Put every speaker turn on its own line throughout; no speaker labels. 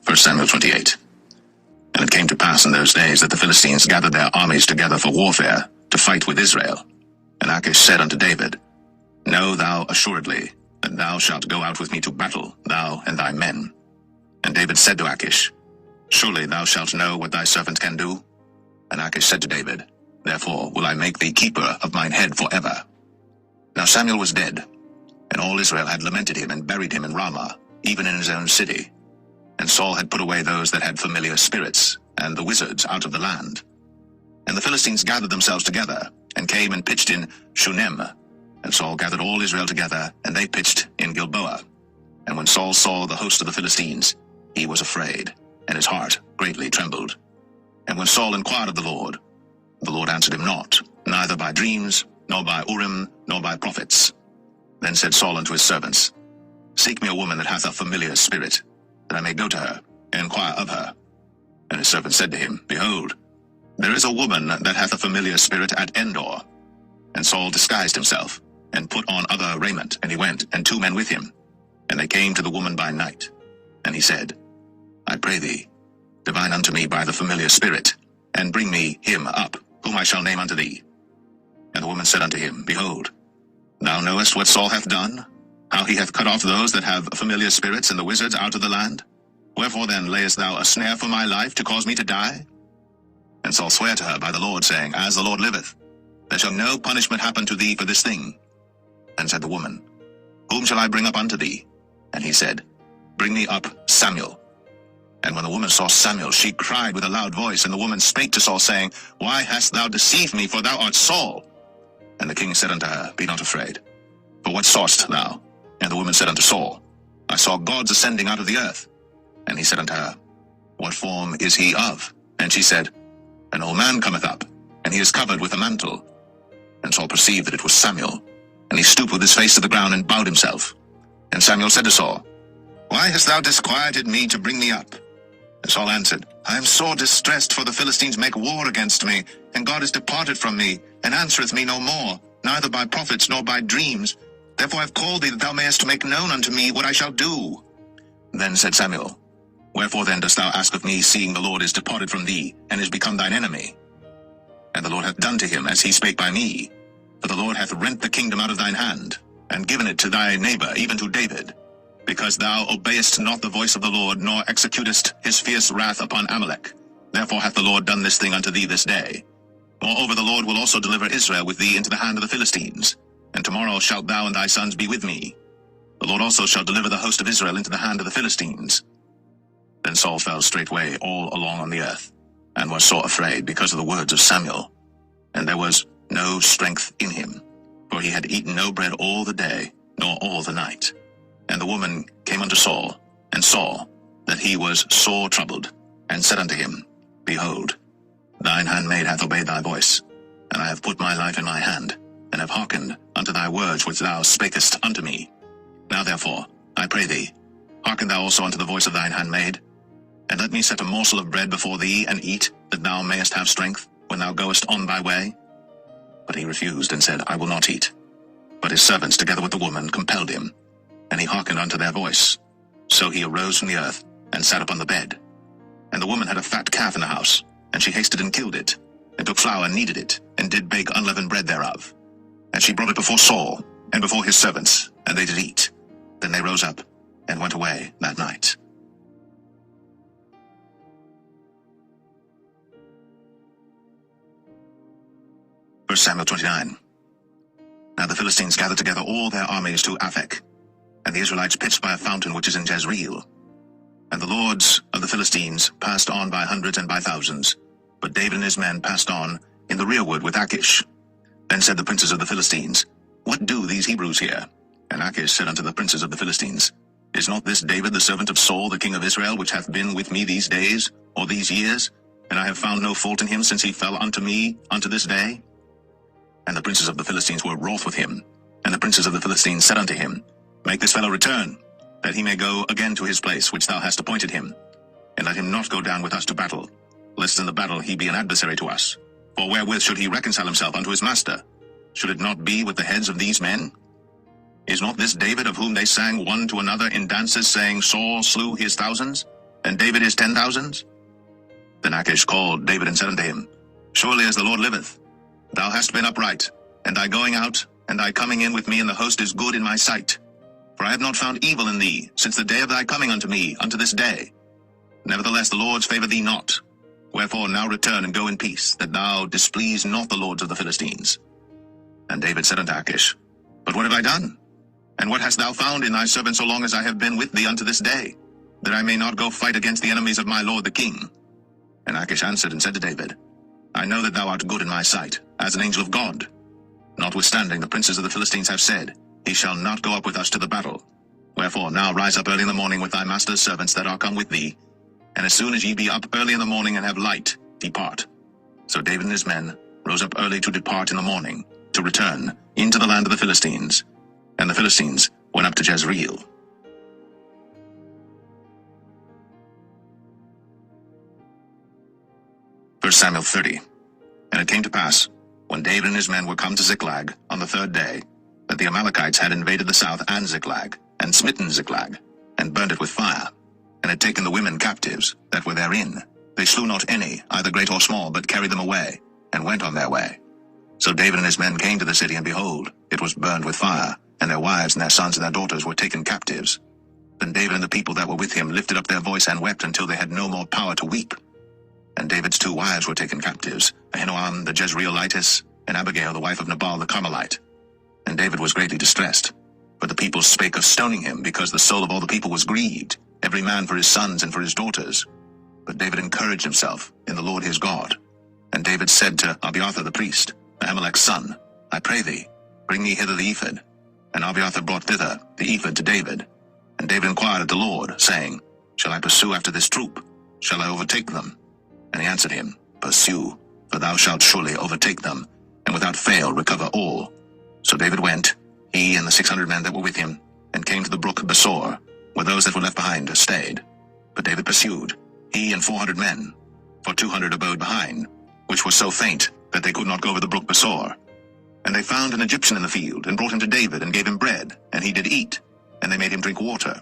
1 Samuel 28. And it came to pass in those days that the Philistines gathered their armies together for warfare, to fight with Israel. And Achish said unto David, Know thou assuredly that thou shalt go out with me to battle, thou and thy men. And David said to Achish, Surely thou shalt know what thy servant can do. And Achish said to David, Therefore will I make thee keeper of mine head forever. Now Samuel was dead, and all Israel had lamented him and buried him in Ramah, even in his own city. And Saul had put away those that had familiar spirits, and the wizards out of the land. And the Philistines gathered themselves together, and came and pitched in Shunem. And Saul gathered all Israel together, and they pitched in Gilboa. And when Saul saw the host of the Philistines, he was afraid, and his heart greatly trembled. And when Saul inquired of the Lord answered him not, neither by dreams, nor by Urim, nor by prophets. Then said Saul unto his servants, Seek me a woman that hath a familiar spirit, that I may go to her, and inquire of her. And his servant said to him, Behold, there is a woman that hath a familiar spirit at Endor. And Saul disguised himself, and put on other raiment, and he went, and 2 men with him. And they came to the woman by night. And he said, I pray thee, divine unto me by the familiar spirit, and bring me him up, whom I shall name unto thee. And the woman said unto him, Behold, thou knowest what Saul hath done, how he hath cut off those that have familiar spirits and the wizards out of the land. Wherefore then layest thou a snare for my life, to cause me to die? And Saul sware to her by the Lord, saying, As the Lord liveth, there shall no punishment happen to thee for this thing. And said the woman, Whom shall I bring up unto thee? And he said, Bring me up Samuel. And when the woman saw Samuel, she cried with a loud voice. And the woman spake to Saul, saying, Why hast thou deceived me? For thou art Saul. And the king said unto her, Be not afraid. For what sawest thou? And the woman said unto Saul, I saw gods ascending out of the earth. And he said unto her, What form is he of? And she said, An old man cometh up, and he is covered with a mantle. And Saul perceived that it was Samuel. And he stooped with his face to the ground, and bowed himself. And Samuel said to Saul, Why hast thou disquieted me to bring me up? And Saul answered, I am sore distressed, for the Philistines make war against me, and God is departed from me, and answereth me no more, neither by prophets nor by dreams. Therefore I have called thee, that thou mayest make known unto me what I shall do. Then said Samuel, Wherefore then dost thou ask of me, seeing the Lord is departed from thee, and is become thine enemy? And the Lord hath done to him as he spake by me. For the Lord hath rent the kingdom out of thine hand, and given it to thy neighbor, even to David, because thou obeyest not the voice of the Lord, nor executest his fierce wrath upon Amalek. Therefore hath the Lord done this thing unto thee this day. Moreover, the Lord will also deliver Israel with thee into the hand of the Philistines. And tomorrow shalt thou and thy sons be with me. The Lord also shall deliver the host of Israel into the hand of the Philistines. Then Saul fell straightway all along on the earth, and was sore afraid because of the words of Samuel. And there was no strength in him, for he had eaten no bread all the day, nor all the night. And the woman came unto Saul, and saw that he was sore troubled, and said unto him, Behold, thine handmaid hath obeyed thy voice, and I have put my life in my hand, and have hearkened unto thy words which thou spakest unto me. Now therefore, I pray thee, hearken thou also unto the voice of thine handmaid, and let me set a morsel of bread before thee, and eat, that thou mayest have strength, when thou goest on thy way. But he refused, and said, I will not eat. But his servants, together with the woman, compelled him, and he hearkened unto their voice. So he arose from the earth, and sat upon the bed. And the woman had a fat calf in the house, and she hasted and killed it, and took flour and kneaded it, and did bake unleavened bread thereof. And she brought it before Saul, and before his servants, and they did eat. Then they rose up, and went away that night. 1 Samuel 29. Now the Philistines gathered together all their armies to Aphek, and the Israelites pitched by a fountain which is in Jezreel. And the lords of the Philistines passed on by hundreds and by thousands, but David and his men passed on in the rearward with Achish. Then said the princes of the Philistines, What do these Hebrews here? And Achish said unto the princes of the Philistines, Is not this David the servant of Saul, the king of Israel, which hath been with me these days, or these years? And I have found no fault in him since he fell unto me unto this day. And the princes of the Philistines were wroth with him. And the princes of the Philistines said unto him, Make this fellow return, that he may go again to his place which thou hast appointed him. And let him not go down with us to battle, lest in the battle he be an adversary to us. For wherewith should he reconcile himself unto his master? Should it not be with the heads of these men? Is not this David, of whom they sang one to another in dances, saying, Saul slew his thousands, and David his 10,000s? Then Achish called David and said unto him, Surely as the Lord liveth, thou hast been upright, and thy going out, and thy coming in with me in the host is good in my sight. For I have not found evil in thee, since the day of thy coming unto me, unto this day. Nevertheless the Lord's favour thee not. Wherefore now return and go in peace, that thou displease not the lords of the Philistines. And David said unto Achish, But what have I done? And what hast thou found in thy servant so long as I have been with thee unto this day, that I may not go fight against the enemies of my lord the king? And Achish answered and said to David, I know that thou art good in my sight, as an angel of God. Notwithstanding the princes of the Philistines have said, He shall not go up with us to the battle. Wherefore now rise up early in the morning with thy master's servants that are come with thee, and as soon as ye be up early in the morning and have light, depart. So David and his men rose up early to depart in the morning, to return into the land of the Philistines. And the Philistines went up to Jezreel. 1 Samuel 30. And it came to pass, when David and his men were come to Ziklag on the third day, that the Amalekites had invaded the south and Ziklag, and smitten Ziklag, and burnt it with fire, and had taken the women captives that were therein. They slew not any, either great or small, but carried them away, and went on their way. So David and his men came to the city, and behold, it was burned with fire, and their wives and their sons and their daughters were taken captives. Then David and the people that were with him lifted up their voice and wept until they had no more power to weep. And David's 2 wives were taken captives, Ahinoam the Jezreelitess, and Abigail the wife of Nabal the Carmelite. And David was greatly distressed. But the people spake of stoning him, because the soul of all the people was grieved, every man for his sons and for his daughters. But David encouraged himself in the Lord his God. And David said to Abiathar the priest, Ahimelech's son, I pray thee, bring me hither the ephod. And Abiathar brought thither the ephod to David. And David inquired of the Lord, saying, Shall I pursue after this troop? Shall I overtake them? And he answered him, Pursue, for thou shalt surely overtake them, and without fail recover all. So David went, he and the 600 men that were with him, and came to the brook Besor, where those that were left behind stayed. But David pursued, he and 400 men, for 200 abode behind, which were so faint that they could not go over the brook Besor. And they found an Egyptian in the field, and brought him to David, and gave him bread, and he did eat, and they made him drink water.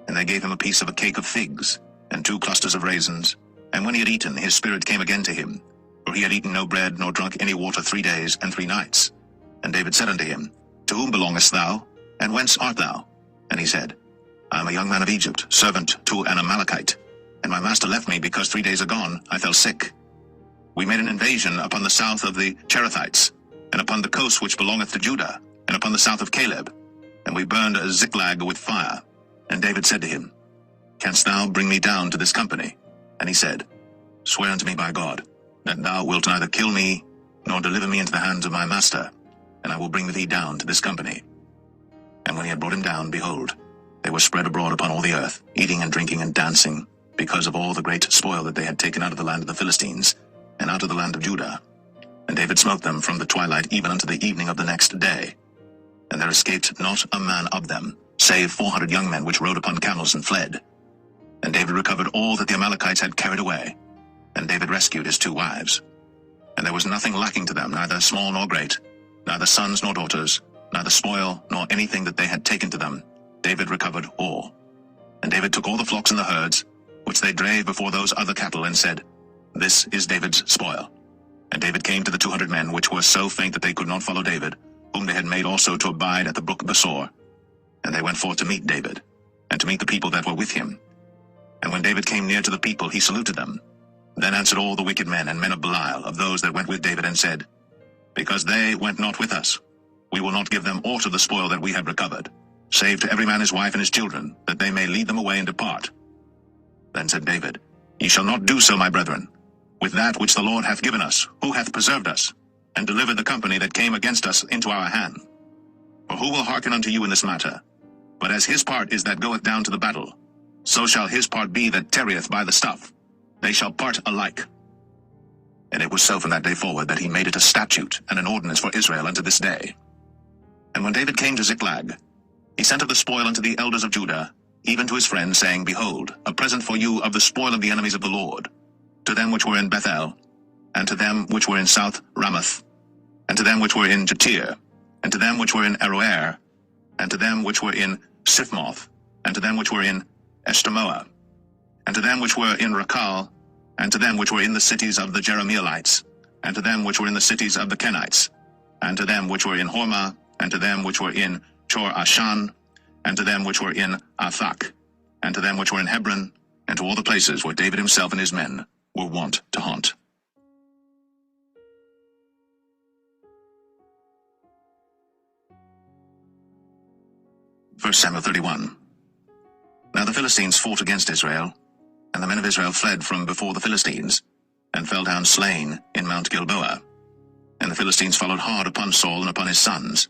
And they gave him a piece of a cake of figs, and 2 clusters of raisins. And when he had eaten, his spirit came again to him, for he had eaten no bread, nor drunk any water 3 days and 3 nights. And David said unto him, To whom belongest thou, and whence art thou? And he said, I am a young man of Egypt, servant to an Amalekite, and my master left me, because 3 days agone I fell sick. We made an invasion upon the south of the Cherethites, and upon the coast which belongeth to Judah, and upon the south of Caleb, and we burned Ziklag with fire. And David said to him, Canst thou bring me down to this company? And he said, Swear unto me by God, that thou wilt neither kill me, nor deliver me into the hands of my master, and I will bring thee down to this company. And when he had brought him down, behold, they were spread abroad upon all the earth, eating and drinking and dancing, because of all the great spoil that they had taken out of the land of the Philistines, and out of the land of Judah. And David smote them from the twilight even unto the evening of the next day. And there escaped not a man of them, save 400 young men which rode upon camels and fled. And David recovered all that the Amalekites had carried away. And David rescued his 2 wives. And there was nothing lacking to them, neither small nor great, neither sons nor daughters, neither spoil nor anything that they had taken to them. David recovered all. And David took all the flocks and the herds, which they drave before those other cattle, and said, This is David's spoil. And David came to the 200 men, which were so faint that they could not follow David, whom they had made also to abide at the brook Besor. And they went forth to meet David, and to meet the people that were with him. And when David came near to the people, he saluted them. Then answered all the wicked men and men of Belial, of those that went with David, and said, Because they went not with us, we will not give them aught of the spoil that we have recovered, save to every man his wife and his children, that they may lead them away and depart. Then said David, Ye shall not do so, my brethren, with that which the Lord hath given us, who hath preserved us, and delivered the company that came against us into our hand. For who will hearken unto you in this matter? But as his part is that goeth down to the battle, so shall his part be that tarrieth by the stuff. They shall part alike. And it was so from that day forward that he made it a statute and an ordinance for Israel unto this day. And when David came to Ziklag, he sent of the spoil unto the elders of Judah, even to his friends, saying, Behold, a present for you of the spoil of the enemies of the Lord, to them which were in Bethel, and to them which were in South Ramoth, and to them which were in Jatir, and to them which were in Aroer, and to them which were in Siphmoth, and to them which were in Eshtemoa. and to them which were in Rakal, and to them which were in the cities of the Jerahmeelites, and to them which were in the cities of the Kenites, and to them which were in Hormah, and to them which were in Chor-Ashan, and to them which were in Athak, and to them which were in Hebron, and to all the places where David himself and his men were wont to haunt. First Samuel 31. Now the Philistines fought against Israel, and the men of Israel fled from before the Philistines, and fell down slain in Mount Gilboa. And the Philistines followed hard upon Saul and upon his sons.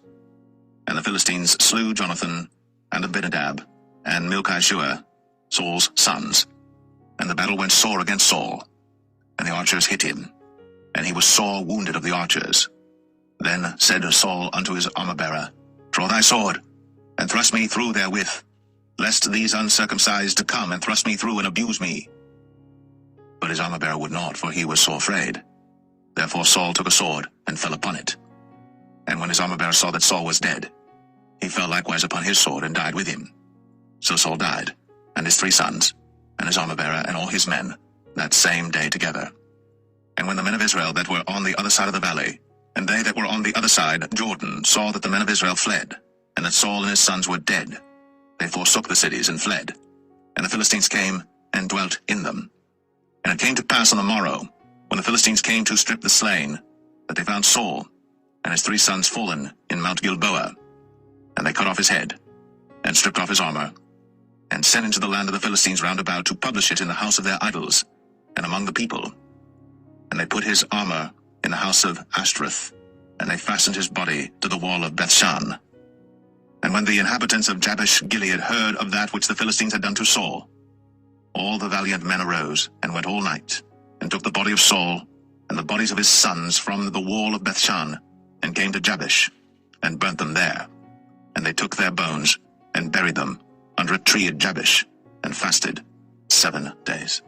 And the Philistines slew Jonathan, and Abinadab, and Malchishua, Saul's sons. And the battle went sore against Saul, and the archers hit him, and he was sore wounded of the archers. Then said Saul unto his armor-bearer, Draw thy sword, and thrust me through therewith, lest these uncircumcised come and thrust me through and abuse me. But his armor-bearer would not, for he was sore afraid. Therefore Saul took a sword, and fell upon it. And when his armor-bearer saw that Saul was dead, he fell likewise upon his sword, and died with him. So Saul died, and his 3 sons, and his armor-bearer, and all his men, that same day together. And when the men of Israel that were on the other side of the valley, and they that were on the other side Jordan, saw that the men of Israel fled, and that Saul and his sons were dead, they forsook the cities and fled. And the Philistines came and dwelt in them. And it came to pass on the morrow, when the Philistines came to strip the slain, that they found Saul and his 3 sons fallen in Mount Gilboa. And they cut off his head, and stripped off his armor, and sent into the land of the Philistines round about to publish it in the house of their idols, and among the people. And they put his armor in the house of Ashtoreth, and they fastened his body to the wall of Bethshan. And when the inhabitants of Jabesh Gilead heard of that which the Philistines had done to Saul, all the valiant men arose, and went all night, and took the body of Saul, and the bodies of his sons from the wall of Bethshan, and came to Jabesh, and burnt them there. And they took their bones, and buried them under a tree at Jabesh, and fasted 7 days.